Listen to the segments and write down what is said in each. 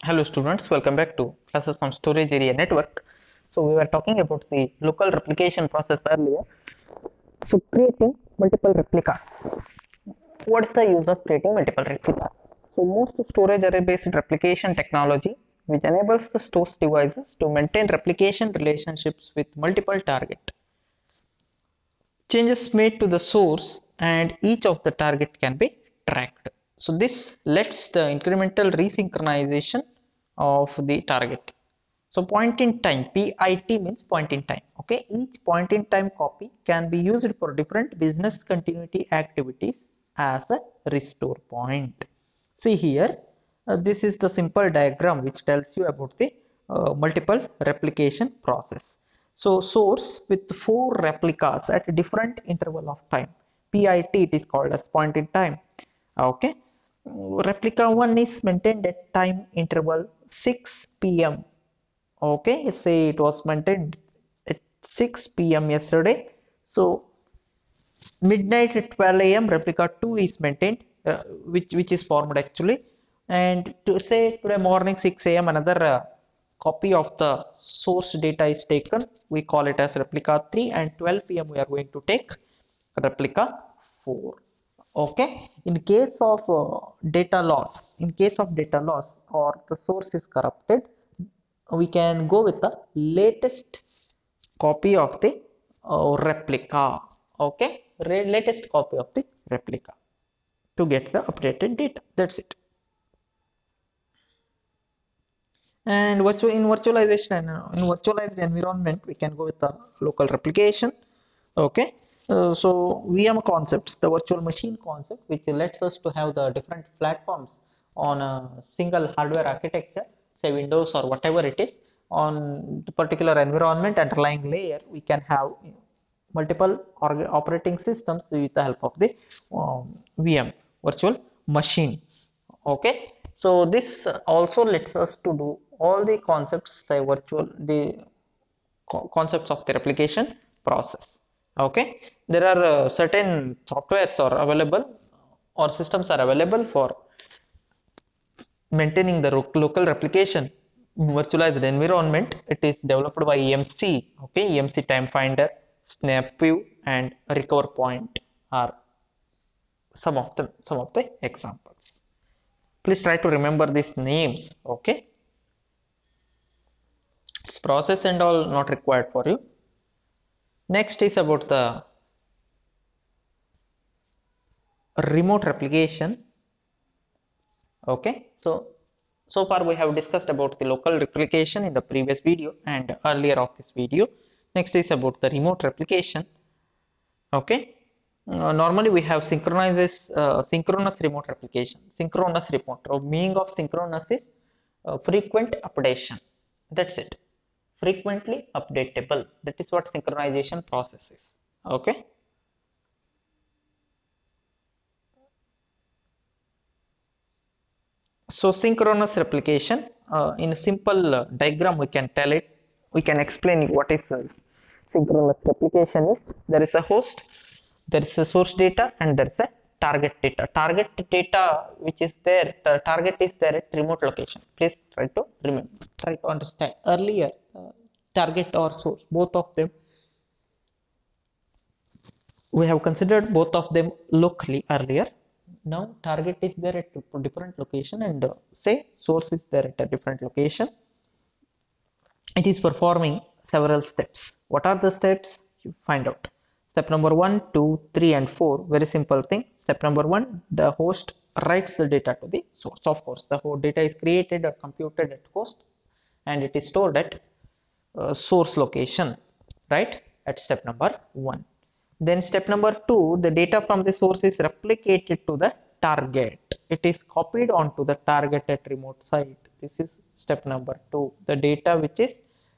Hello students, welcome back to classes on storage area network. So we were talking about the local replication process earlier. So creating multiple replicas. What is the use of creating multiple replicas? So most storage array based replication technology which enables the source devices to maintain replication relationships with multiple target. Changes made to the source and each of the target can be tracked. So this lets the incremental resynchronization of the target. So point in time, PIT means point in time. Okay, each point in time copy can be used for different business continuity activities as a restore point. See here, this is the simple diagram which tells you about the multiple replication process. So source with 4 replicas at different interval of time. PIT it is called as point in time. Okay. Replica 1 is maintained at time interval 6 p.m. Okay, say it was maintained at 6 p.m. yesterday. So midnight at 12 a.m. replica 2 is maintained, which is formed actually. And to say today morning 6 a.m. another copy of the source data is taken. We call it as replica 3, and 12 p.m. we are going to take replica 4. Okay, in case of data loss or the source is corrupted, we can go with the latest copy of the replica. Okay, latest copy of the replica to get the updated data. That's it. And in virtualization, in virtualized environment, we can go with the local replication. Okay, so VM concepts, the virtual machine concept, which lets us to have the different platforms on a single hardware architecture, say Windows or whatever it is, on the particular environment underlying layer. We can have multiple operating systems with the help of the VM, virtual machine. Okay, so this also lets us to do all the concepts, the virtual the concepts of the replication process. Okay, there are certain softwares are available or systems are available for maintaining the local replication virtualized environment. It is developed by EMC. Okay, EMC time finder, snapview, and recover point are some of the examples. Please try to remember these names. Okay, its process and all not required for you. Next is about the remote replication. Okay, so far we have discussed about the local replication in the previous video and earlier of this video. Next is about the remote replication. Okay, normally we have synchronous remote replication. Synchronous remote, meaning of synchronous is frequent updation. That's it, frequently updatable. That is what synchronization process is. Okay, so synchronous replication, in a simple diagram we can tell it, we can explain what is synchronous replication is. There is a host, there is a source data, and there is a target data. Target data which is there, the target is there at remote location. Please try to remember, try to understand. Earlier target or source, both of them we have considered both of them locally earlier. Now target is there at a different location, and say source is there at a different location. It is performing several steps. What are the steps? You find out. Step number 1, 2, 3, and 4. Very simple thing. Step number 1, the host writes the data to the source. Of course, the whole data is created or computed at host, and it is stored at source location, right? At step number 1. Then step number 2, the data from the source is replicated to the target. It is copied onto the target at remote site. This is step number 2, the data which is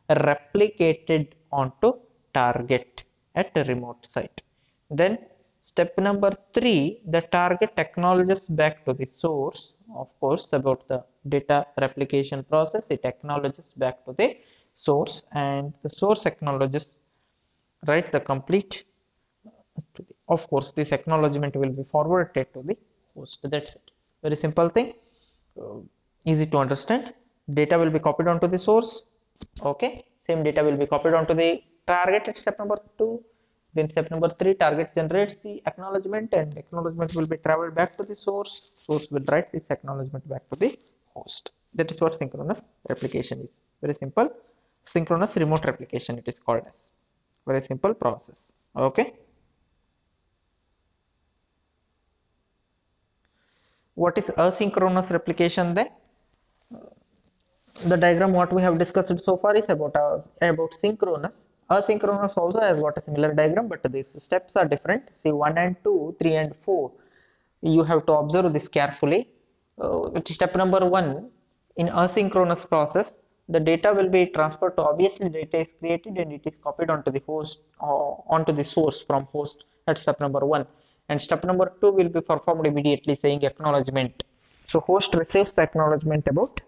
replicated onto target at a remote site. Then step number 3, the target acknowledges back to the source. Of course, about the data replication process, it acknowledges back to the source, and the source acknowledges, right, the complete to the, of course this acknowledgement will be forwarded to the host. That's it, very simple thing, easy to understand. data will be copied onto the source. Okay, same data will be copied onto the target at step number 2. Then step number 3, target generates the acknowledgement, and acknowledgement will be traveled back to the source. Source will write this acknowledgement back to the host. That is what synchronous replication is. Very simple. Synchronous remote replication it is called as. Very simple process. Okay. What is asynchronous replication then? The diagram what we have discussed so far is about synchronous. Asynchronous also has got a similar diagram, but these steps are different. See 1 and 2, 3 and 4. You have to observe this carefully. Step number 1, in asynchronous process, the data will be transferred to, obviously data is created and it is copied onto the host or onto the source from host at step number 1. And step number 2 will be performed immediately, saying acknowledgement. So host receives the acknowledgement about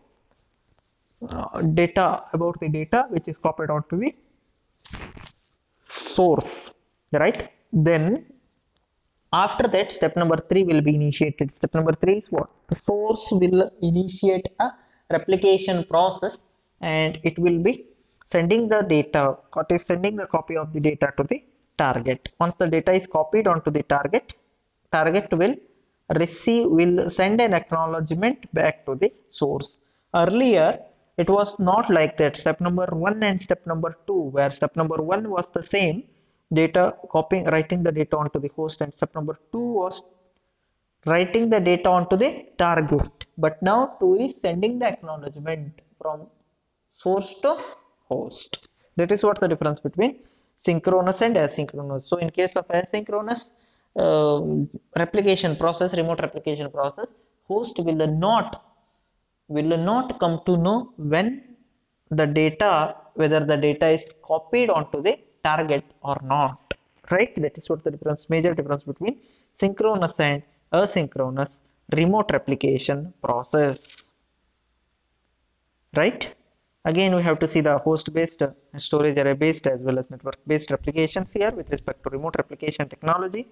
the data which is copied onto the source, right? Then after that, step number 3 will be initiated. Step number 3 is what? The source will initiate a replication process, and it will be sending the data, sending the copy of the data to the target. Once the data is copied onto the target, target will send an acknowledgement back to the source. Earlier, it was not like that. Step number 1 and step number 2, where step number 1 was the same, writing the data onto the host, and step number 2 was writing the data onto the target. But now 2 is sending the acknowledgement from source to host. That is what the difference between synchronous and asynchronous. So in case of asynchronous replication process, remote replication process, host will not come to know whether the data is copied onto the target or not, right? That is what the major difference between synchronous and asynchronous remote replication process, right? Again, we have to see the host based, storage array based, as well as network based replications here with respect to remote replication technology.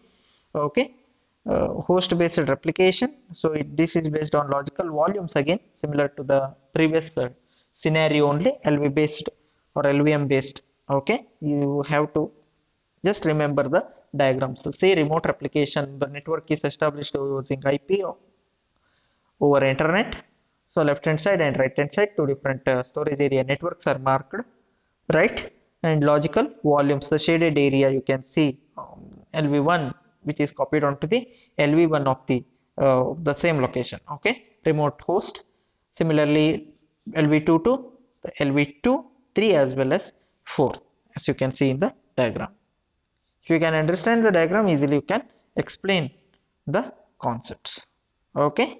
Okay, host based replication, so this is based on logical volumes, again similar to the previous scenario, only LV based or LVM based. Okay, you have to just remember the diagrams. So say remote replication, the network is established using IP over internet. So left hand side and right hand side, two different storage area networks are marked, right? And logical volumes, the shaded area, you can see LV1 which is copied onto the LV1 of the same location. Okay, remote host. Similarly, LV2 to the LV2, 3 as well as 4, as you can see in the diagram. If you can understand the diagram easily, you can explain the concepts. Okay.